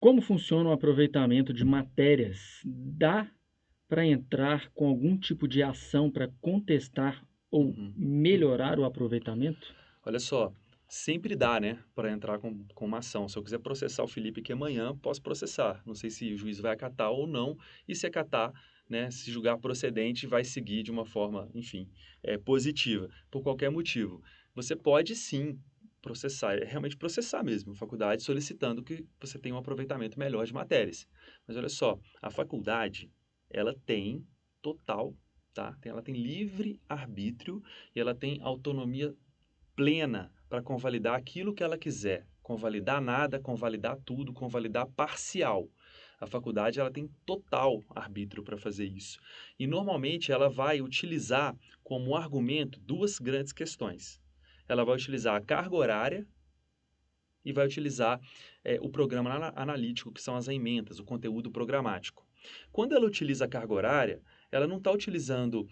Como funciona o aproveitamento de matérias? Dá para entrar com algum tipo de ação para contestar ou Uhum. melhorar o aproveitamento? Olha só, sempre dá, né, para entrar com uma ação. Se eu quiser processar o Felipe aqui amanhã, posso processar. Não sei se o juiz vai acatar ou não, e se acatar, né, se julgar procedente, vai seguir de uma forma, enfim, positiva, por qualquer motivo. Você pode sim processar, é realmente processar mesmo a faculdade, solicitando que você tenha um aproveitamento melhor de matérias. Mas olha só, a faculdade, ela tem total, tá? Ela tem livre arbítrio e ela tem autonomia plena para convalidar aquilo que ela quiser. Convalidar nada, convalidar tudo, convalidar parcial. A faculdade ela tem total arbítrio para fazer isso. E normalmente ela vai utilizar como argumento duas grandes questões. Ela vai utilizar a carga horária e vai utilizar o programa analítico, que são as emendas, o conteúdo programático. Quando ela utiliza a carga horária, ela não está utilizando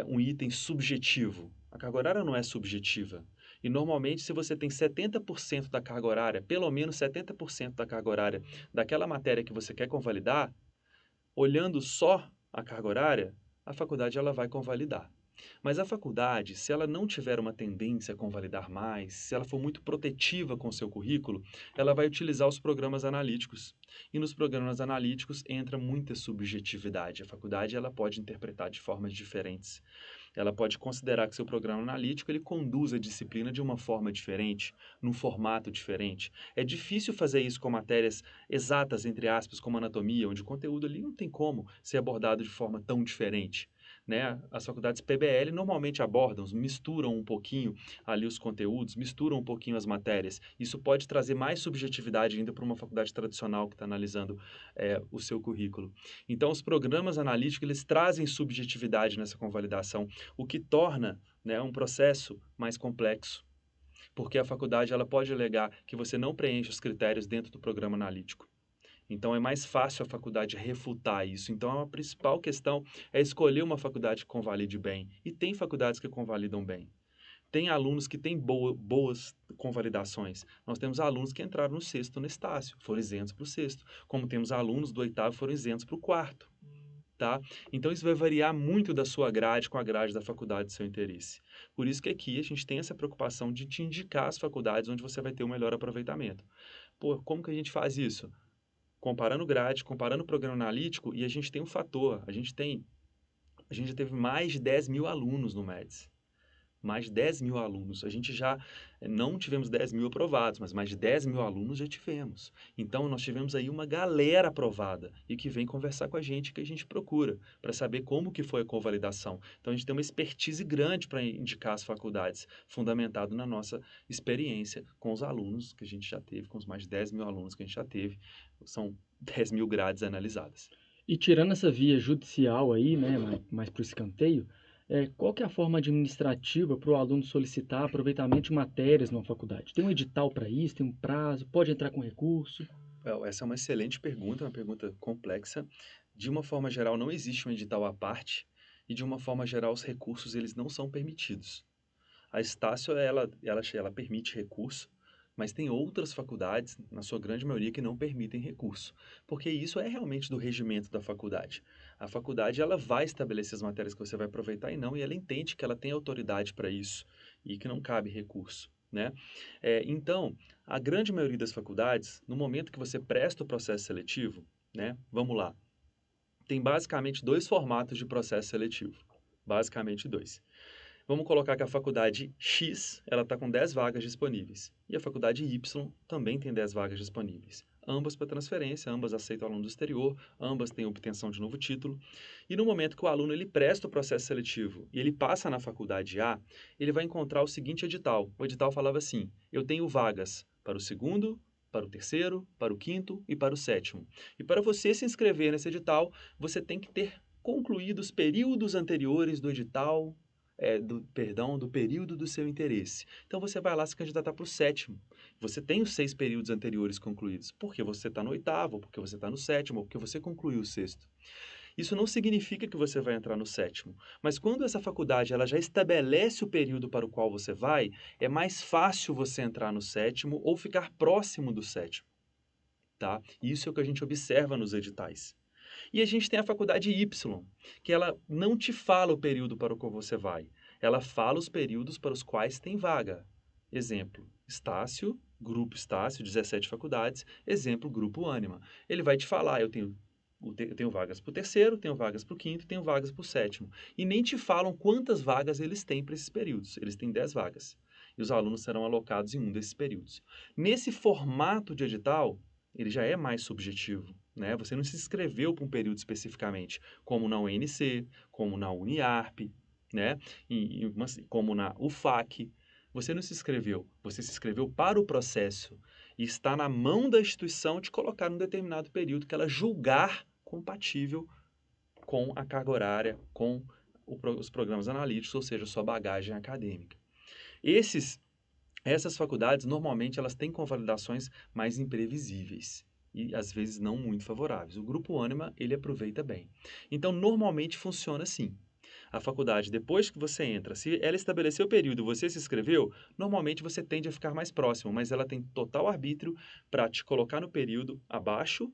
um item subjetivo. A carga horária não é subjetiva. E normalmente, se você tem 70% da carga horária, pelo menos 70% da carga horária daquela matéria que você quer convalidar, olhando só a carga horária, a faculdade ela vai convalidar. Mas a faculdade, se ela não tiver uma tendência a convalidar mais, se ela for muito protetiva com o seu currículo, ela vai utilizar os programas analíticos. E nos programas analíticos entra muita subjetividade. A faculdade ela pode interpretar de formas diferentes. Ela pode considerar que seu programa analítico ele conduz a disciplina de uma forma diferente, num formato diferente. É difícil fazer isso com matérias exatas, entre aspas, como anatomia, onde o conteúdo ali não tem como ser abordado de forma tão diferente. Né? As faculdades PBL normalmente abordam, misturam um pouquinho ali os conteúdos, misturam um pouquinho as matérias. Isso pode trazer mais subjetividade ainda para uma faculdade tradicional que está analisando o seu currículo. Então, os programas analíticos eles trazem subjetividade nessa convalidação, o que torna, né, um processo mais complexo, porque a faculdade ela pode alegar que você não preenche os critérios dentro do programa analítico. Então é mais fácil a faculdade refutar isso. Então a principal questão é escolher uma faculdade que convalide bem. E tem faculdades que convalidam bem. Tem alunos que têm boas convalidações. Nós temos alunos que entraram no sexto no Estácio, foram isentos para o sexto. Como temos alunos do oitavo foram isentos para o quarto. Tá? Então isso vai variar muito da sua grade com a grade da faculdade do seu interesse. Por isso que aqui a gente tem essa preocupação de te indicar as faculdades onde você vai ter o melhor aproveitamento. Pô, como que a gente faz isso? Comparando grade, comparando o programa analítico, e a gente tem um fator, a gente já teve mais de 10 mil alunos no MEDS. Mais de 10 mil alunos. A gente já não tivemos 10 mil aprovados, mas mais de 10 mil alunos já tivemos. Então, nós tivemos aí uma galera aprovada e que vem conversar com a gente, que a gente procura, para saber como que foi a convalidação. Então, a gente tem uma expertise grande para indicar as faculdades, fundamentado na nossa experiência com os alunos que a gente já teve, com os mais de 10 mil alunos que a gente já teve. São 10 mil grades analisadas. E tirando essa via judicial aí, né, mais para o escanteio, qual que é a forma administrativa para o aluno solicitar aproveitamento de matérias numa faculdade? Tem um edital para isso? Tem um prazo? Pode entrar com recurso? Essa é uma excelente pergunta, uma pergunta complexa. De uma forma geral, não existe um edital à parte e, de uma forma geral, os recursos eles não são permitidos. A Estácio, ela permite recurso, mas tem outras faculdades, na sua grande maioria, que não permitem recurso, porque isso é realmente do regimento da faculdade. A faculdade, ela vai estabelecer as matérias que você vai aproveitar e não, e ela entende que ela tem autoridade para isso e que não cabe recurso, né? Então, a grande maioria das faculdades, no momento que você presta o processo seletivo, né? Vamos lá, tem basicamente dois formatos de processo seletivo, basicamente dois. Vamos colocar que a faculdade X ela está com 10 vagas disponíveis e a faculdade Y também tem 10 vagas disponíveis. Ambas para transferência, ambas aceitam aluno do exterior, ambas têm obtenção de novo título. E no momento que o aluno ele presta o processo seletivo e ele passa na faculdade A, ele vai encontrar o seguinte edital. O edital falava assim: eu tenho vagas para o segundo, para o terceiro, para o quinto e para o sétimo. E para você se inscrever nesse edital, você tem que ter concluído os períodos anteriores do edital, do período do seu interesse. Então você vai lá se candidatar para o sétimo. Você tem os 6 períodos anteriores concluídos. Porque você está no oitavo, porque você está no sétimo, porque você concluiu o sexto. Isso não significa que você vai entrar no sétimo. Mas quando essa faculdade ela já estabelece o período para o qual você vai, é mais fácil você entrar no sétimo ou ficar próximo do sétimo. tá? Isso é o que a gente observa nos editais. E a gente tem a faculdade Y, que ela não te fala o período para o qual você vai. Ela fala os períodos para os quais tem vaga. Exemplo, Estácio, Grupo Estácio, 17 faculdades. Exemplo, Grupo Ânima. Ele vai te falar, eu tenho vagas para o terceiro, tenho vagas para o quinto, tenho vagas para o sétimo. E nem te falam quantas vagas eles têm para esses períodos. Eles têm 10 vagas. E os alunos serão alocados em um desses períodos. Nesse formato de edital, ele já é mais subjetivo, né? Você não se inscreveu para um período especificamente, como na UNC, como na Uniarp, né? Como na UFAC. Você não se inscreveu, você se inscreveu para o processo e está na mão da instituição te colocar num determinado período que ela julgar compatível com a carga horária, com os programas analíticos, ou seja, sua bagagem acadêmica. Essas faculdades, normalmente, elas têm convalidações mais imprevisíveis e, às vezes, não muito favoráveis. O Grupo Ânima, ele aproveita bem. Então, normalmente, funciona assim. A faculdade, depois que você entra, se ela estabeleceu o período e você se inscreveu, normalmente você tende a ficar mais próximo, mas ela tem total arbítrio para te colocar no período abaixo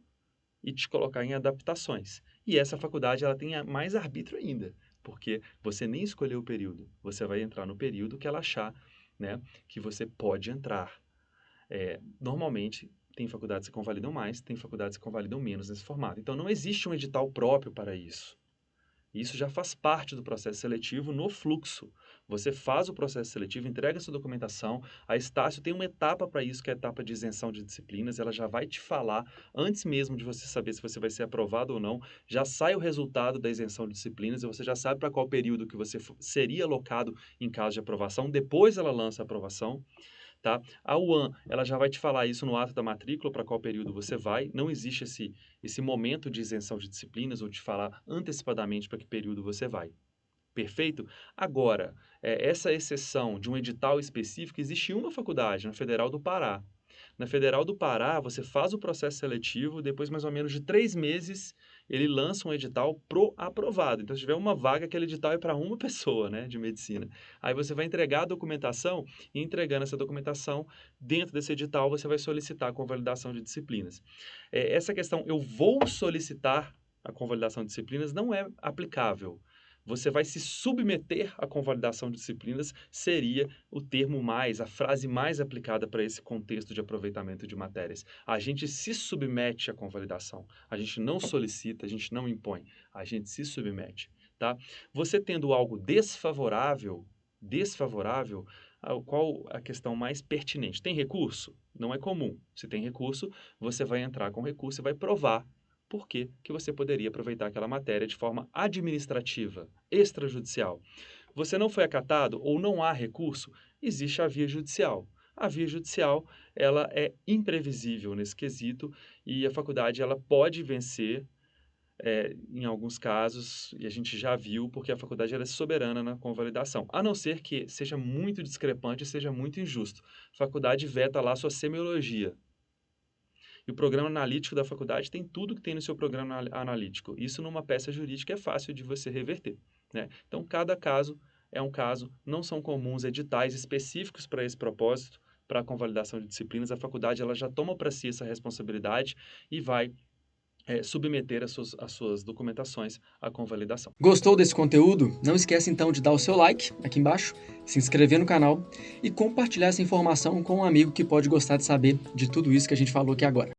e te colocar em adaptações. E essa faculdade, ela tem mais arbítrio ainda, porque você nem escolheu o período, você vai entrar no período que ela achar, né, que você pode entrar. Normalmente, tem faculdades que convalidam mais, tem faculdades que convalidam menos nesse formato. Então, não existe um edital próprio para isso. Isso já faz parte do processo seletivo no fluxo. Você faz o processo seletivo, entrega sua documentação. A Estácio tem uma etapa para isso, que é a etapa de isenção de disciplinas. Ela já vai te falar, antes mesmo de você saber se você vai ser aprovado ou não, já sai o resultado da isenção de disciplinas e você já sabe para qual período que você seria alocado em caso de aprovação. Depois ela lança a aprovação. Tá? A UAM, ela já vai te falar isso no ato da matrícula, para qual período você vai. Não existe esse momento de isenção de disciplinas ou de falar antecipadamente para que período você vai. Perfeito? Agora, essa exceção de um edital específico, existe uma faculdade, na Federal do Pará. Na Federal do Pará, você faz o processo seletivo, depois mais ou menos de 3 meses, ele lança um edital pro aprovado. Então, se tiver uma vaga, aquele edital é para uma pessoa, né, de medicina. Aí você vai entregar a documentação e entregando essa documentação, dentro desse edital, você vai solicitar a convalidação de disciplinas. Essa questão, eu vou solicitar a convalidação de disciplinas, não é aplicável. Você vai se submeter à convalidação de disciplinas, seria o termo a frase mais aplicada para esse contexto de aproveitamento de matérias. A gente se submete à convalidação. A gente não solicita, a gente não impõe, a gente se submete, tá? Você tendo algo desfavorável, qual a questão mais pertinente? Tem recurso? Não é comum. Se tem recurso, você vai entrar com recurso e vai provar por que você poderia aproveitar aquela matéria de forma administrativa, extrajudicial. Você não foi acatado ou não há recurso, existe a via judicial. A via judicial, ela é imprevisível nesse quesito e a faculdade ela pode vencer em alguns casos, e a gente já viu, porque a faculdade ela é soberana na convalidação, a não ser que seja muito discrepante e seja muito injusto. A faculdade veta lá a sua semiologia. E o programa analítico da faculdade tem tudo que tem no seu programa analítico. Isso numa peça jurídica é fácil de você reverter, né? Então, cada caso é um caso. Não são comuns editais específicos para esse propósito, para a convalidação de disciplinas. A faculdade ela já toma para si essa responsabilidade e vai submeter as suas documentações à convalidação. Gostou desse conteúdo? Não esquece então de dar o seu like aqui embaixo, se inscrever no canal e compartilhar essa informação com um amigo que pode gostar de saber de tudo isso que a gente falou aqui agora.